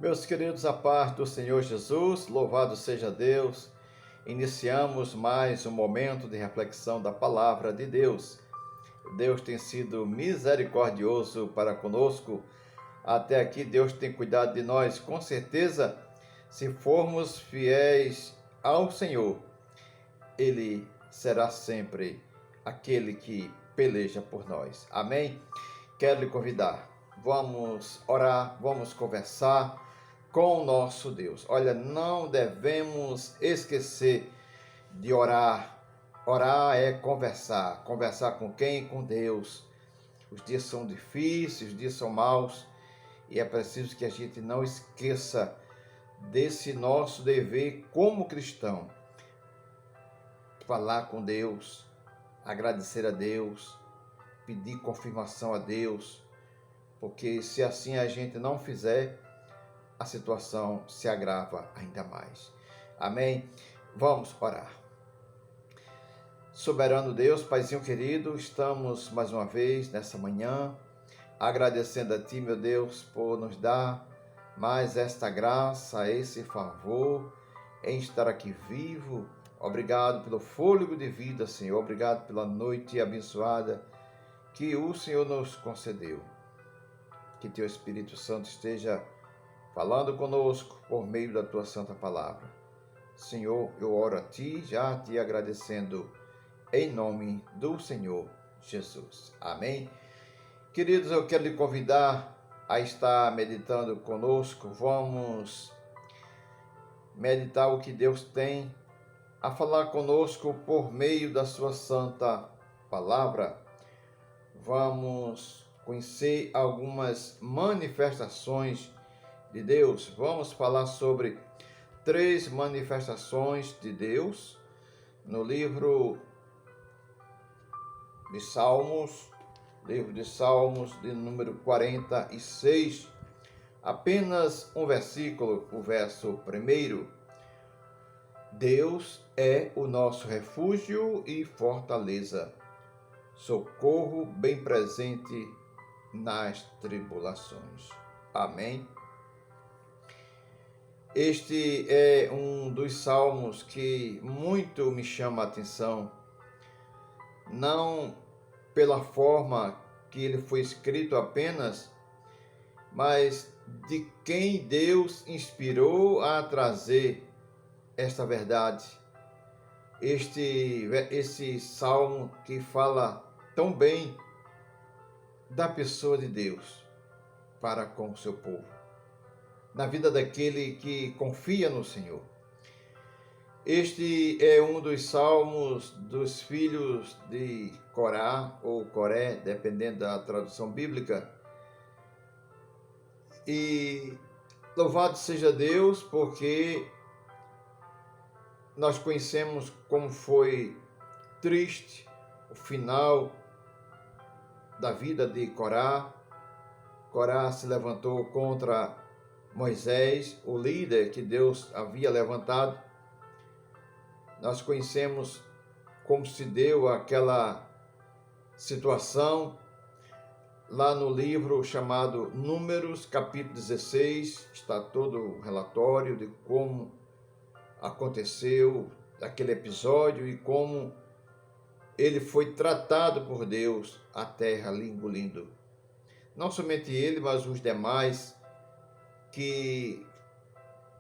Meus queridos, a paz do Senhor Jesus, louvado seja Deus. Iniciamos mais um momento de reflexão da palavra de Deus. Deus tem sido misericordioso para conosco. Até aqui Deus tem cuidado de nós. Com certeza, se formos fiéis ao Senhor, Ele será sempre aquele que peleja por nós. Amém? Quero lhe convidar. Vamos orar, vamos conversar com o nosso Deus. Olha, não devemos esquecer de orar. Orar é conversar. Conversar com quem? Com Deus. Os dias são difíceis, os dias são maus, e é preciso que a gente não esqueça desse nosso dever como cristão. Falar com Deus, agradecer a Deus, pedir confirmação a Deus, porque se assim a gente não fizer, a situação se agrava ainda mais. Amém? Vamos orar. Soberano Deus, Paizinho querido, estamos mais uma vez nessa manhã, agradecendo a Ti, meu Deus, por nos dar mais esta graça, esse favor em estar aqui vivo. Obrigado pelo fôlego de vida, Senhor. Obrigado pela noite abençoada que o Senhor nos concedeu. Que Teu Espírito Santo esteja falando conosco por meio da Tua Santa Palavra. Senhor, eu oro a Ti, já Te agradecendo, em nome do Senhor Jesus. Amém? Queridos, eu quero lhe convidar a estar meditando conosco. Vamos meditar o que Deus tem a falar conosco por meio da Sua Santa Palavra. Vamos conhecer algumas manifestações de Deus. Vamos falar sobre 3 manifestações de Deus no livro de Salmos, de número 46. Apenas um versículo, o verso 1. Deus é o nosso refúgio e fortaleza, socorro bem presente nas tribulações. Amém? Este é um dos salmos que muito me chama a atenção, não pela forma que ele foi escrito apenas, mas de quem Deus inspirou a trazer esta verdade. Esse salmo que fala tão bem da pessoa de Deus para com o seu povo, na vida daquele que confia no Senhor. Este é um dos salmos dos filhos de Corá, ou Coré, dependendo da tradução bíblica. E louvado seja Deus, porque nós conhecemos como foi triste o final da vida de Corá. Corá se levantou contra Moisés, o líder que Deus havia levantado. Nós conhecemos como se deu aquela situação lá no livro chamado Números, capítulo 16, está todo o relatório de como aconteceu aquele episódio e como ele foi tratado por Deus, a terra lhe engolindo. Não somente ele, mas os demais que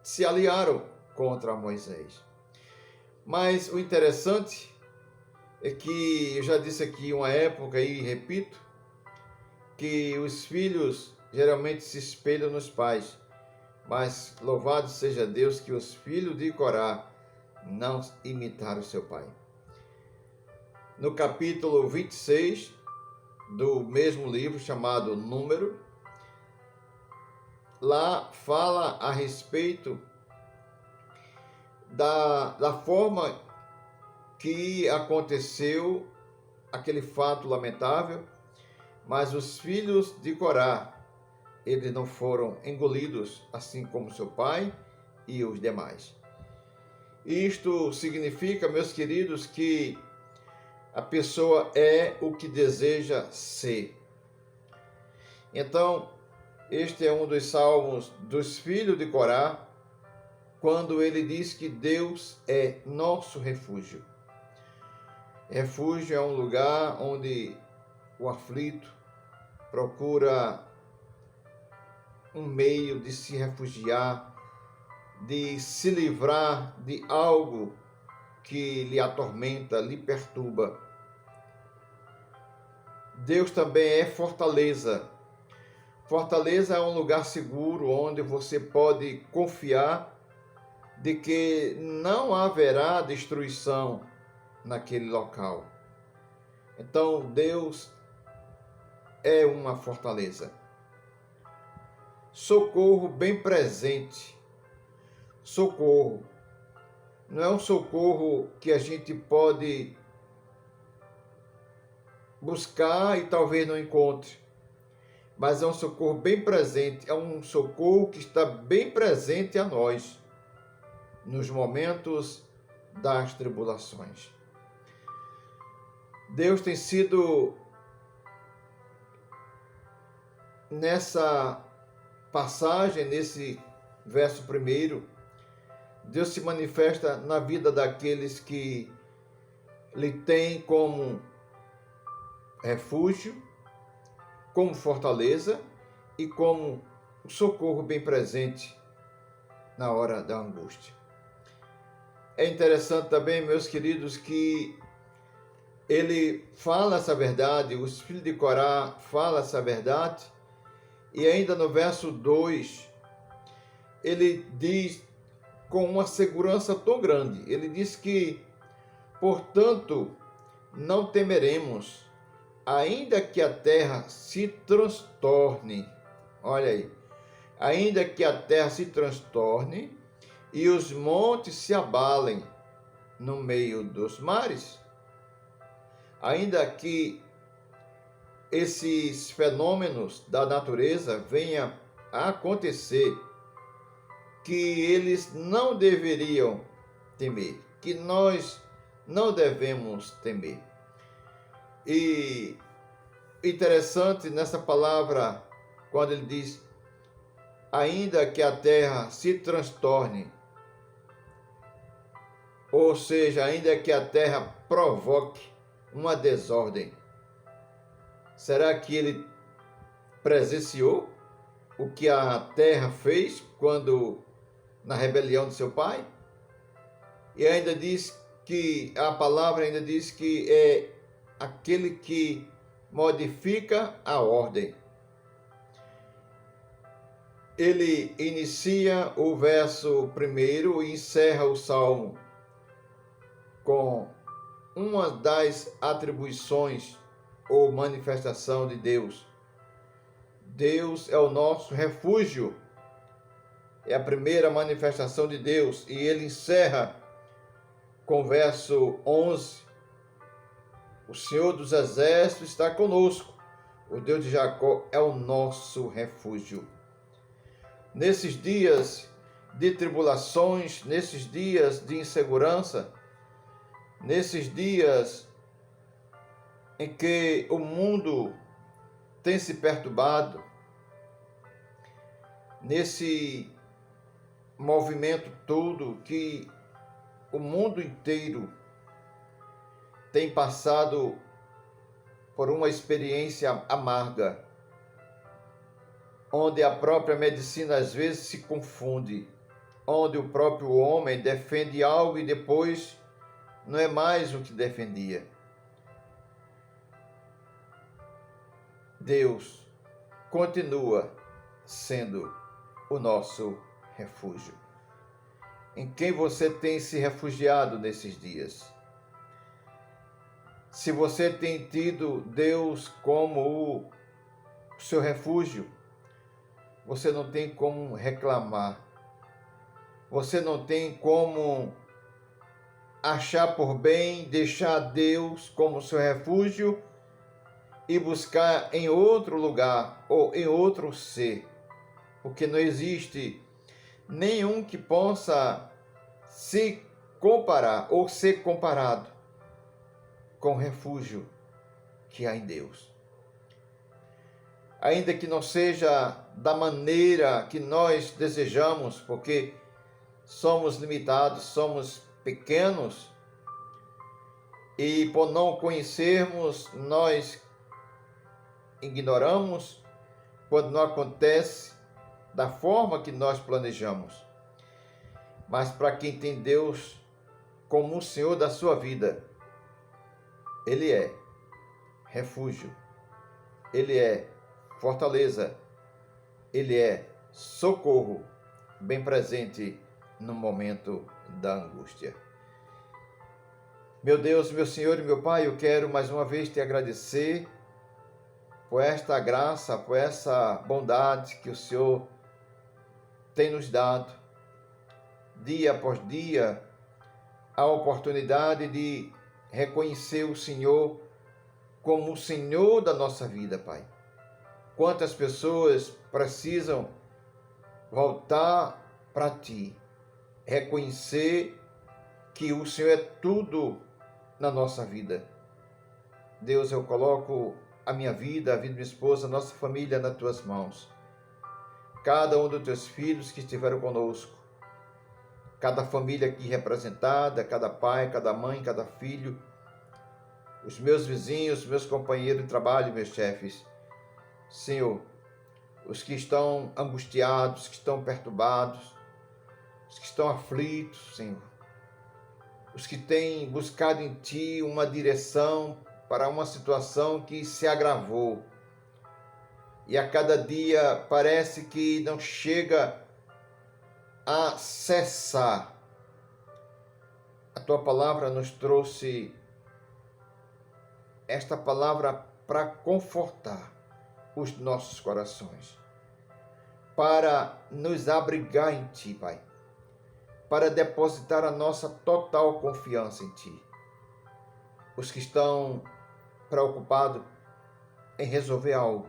se aliaram contra Moisés. Mas o interessante é que, eu já disse aqui uma época e repito, que os filhos geralmente se espelham nos pais, mas louvado seja Deus que os filhos de Corá não imitaram seu pai. No capítulo 26 do mesmo livro chamado Número, lá fala a respeito da forma que aconteceu aquele fato lamentável, mas os filhos de Corá, eles não foram engolidos, assim como seu pai e os demais. Isto significa, meus queridos, que a pessoa é o que deseja ser. Então, Este é um dos salmos dos filhos de Corá, quando ele diz que Deus é nosso refúgio. Refúgio é um lugar onde o aflito procura um meio de se refugiar, de se livrar de algo que lhe atormenta, lhe perturba. Deus também é fortaleza. Fortaleza é um lugar seguro onde você pode confiar de que não haverá destruição naquele local. Então, Deus é uma fortaleza. Socorro bem presente. Socorro. Não é um socorro que a gente pode buscar e talvez não encontre, mas é um socorro bem presente, é um socorro que está bem presente a nós nos momentos das tribulações. Deus tem sido, nessa passagem, nesse verso primeiro, Deus se manifesta na vida daqueles que lhe têm como refúgio, como fortaleza e como socorro bem presente na hora da angústia. É interessante também, meus queridos, que ele fala essa verdade, os filhos de Corá falam essa verdade, e ainda no verso 2, ele diz com uma segurança tão grande, ele diz que, portanto, não temeremos, ainda que a terra se transtorne. Olha aí, ainda que a terra se transtorne e os montes se abalem no meio dos mares, ainda que esses fenômenos da natureza venham a acontecer, que eles não deveriam temer, que nós não devemos temer. E interessante nessa palavra, quando ele diz, ainda que a terra se transtorne, ou seja, ainda que a terra provoque uma desordem. Será que ele presenciou o que a terra fez quando na rebelião de seu pai? E ainda diz que a palavra ainda diz que é aquele que modifica a ordem. Ele inicia o verso primeiro e encerra o salmo com uma das atribuições ou manifestação de Deus. Deus é o nosso refúgio. É a primeira manifestação de Deus. E ele encerra com o verso 11. O Senhor dos Exércitos está conosco. O Deus de Jacó é o nosso refúgio. Nesses dias de tribulações, nesses dias de insegurança, nesses dias em que o mundo tem se perturbado, nesse movimento todo que o mundo inteiro tem passado por uma experiência amarga, onde a própria medicina às vezes se confunde, onde o próprio homem defende algo e depois não é mais o que defendia. Deus continua sendo o nosso refúgio. Em quem você tem se refugiado nesses dias? Se você tem tido Deus como o seu refúgio, você não tem como reclamar. Você não tem como achar por bem deixar Deus como seu refúgio e buscar em outro lugar ou em outro ser, porque não existe nenhum que possa se comparar ou ser comparado com o refúgio que há em Deus. ainda que não seja da maneira que nós desejamos, porque somos limitados, somos pequenos, e por não conhecermos, nós ignoramos quando não acontece da forma que nós planejamos. Mas para quem tem Deus como o Senhor da sua vida, Ele é refúgio, Ele é fortaleza, Ele é socorro bem presente no momento da angústia. Meu Deus, meu Senhor e meu Pai, eu quero mais uma vez te agradecer por esta graça, por essa bondade que o Senhor tem nos dado, dia após dia, a oportunidade de reconhecer o Senhor como o Senhor da nossa vida, Pai. Quantas pessoas precisam voltar para Ti, reconhecer que o Senhor é tudo na nossa vida. Deus, eu coloco a minha vida, a vida da minha esposa, a nossa família nas Tuas mãos. Cada um dos Teus filhos que estiveram conosco, cada família aqui representada, cada pai, cada mãe, cada filho, os meus vizinhos, meus companheiros de trabalho, meus chefes. Senhor, os que estão angustiados, os que estão perturbados, os que estão aflitos, Senhor, os que têm buscado em Ti uma direção para uma situação que se agravou e a cada dia parece que não chega a cessar. A Tua palavra nos trouxe esta palavra para confortar os nossos corações, para nos abrigar em Ti, Pai, para depositar a nossa total confiança em Ti. Os que estão preocupados em resolver algo,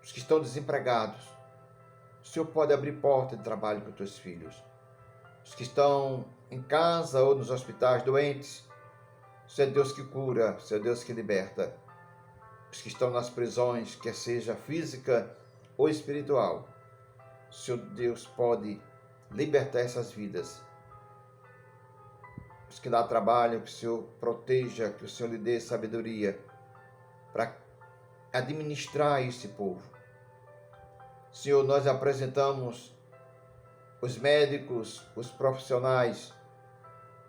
os que estão desempregados, o Senhor pode abrir porta de trabalho para os Teus filhos. Os que estão em casa ou nos hospitais doentes, o Senhor é Deus que cura, o Senhor é Deus que liberta. Os que estão nas prisões, quer seja física ou espiritual, o Senhor Deus pode libertar essas vidas. Os que dá trabalho, que o Senhor proteja, que o Senhor lhe dê sabedoria para administrar esse povo. Senhor, nós apresentamos os médicos, os profissionais,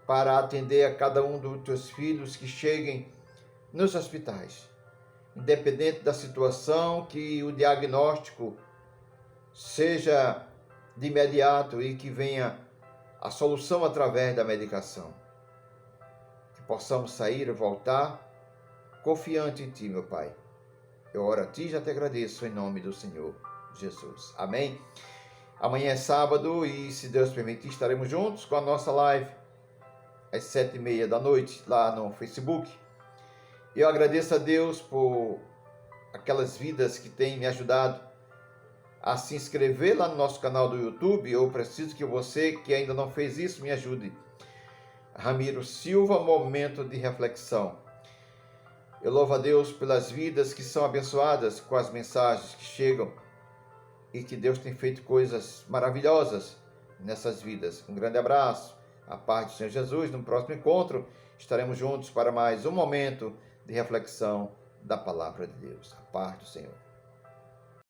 para atender a cada um dos Teus filhos que cheguem nos hospitais. Independente da situação, que o diagnóstico seja de imediato e que venha a solução através da medicação. Que possamos sair e voltar confiante em Ti, meu Pai. Eu oro a Ti e já te agradeço em nome do Senhor Jesus. Amém? Amanhã é sábado e, se Deus permitir, estaremos juntos com a nossa live às 7h30 da noite, lá no Facebook. Eu agradeço a Deus por aquelas vidas que têm me ajudado a se inscrever lá no nosso canal do YouTube. Eu preciso que você, que ainda não fez isso, me ajude. Ramiro Silva, Momento de Reflexão. Eu louvo a Deus pelas vidas que são abençoadas com as mensagens que chegam e que Deus tem feito coisas maravilhosas nessas vidas. Um grande abraço, a paz do Senhor Jesus. No próximo encontro estaremos juntos para mais um momento de reflexão da Palavra de Deus. A paz do Senhor.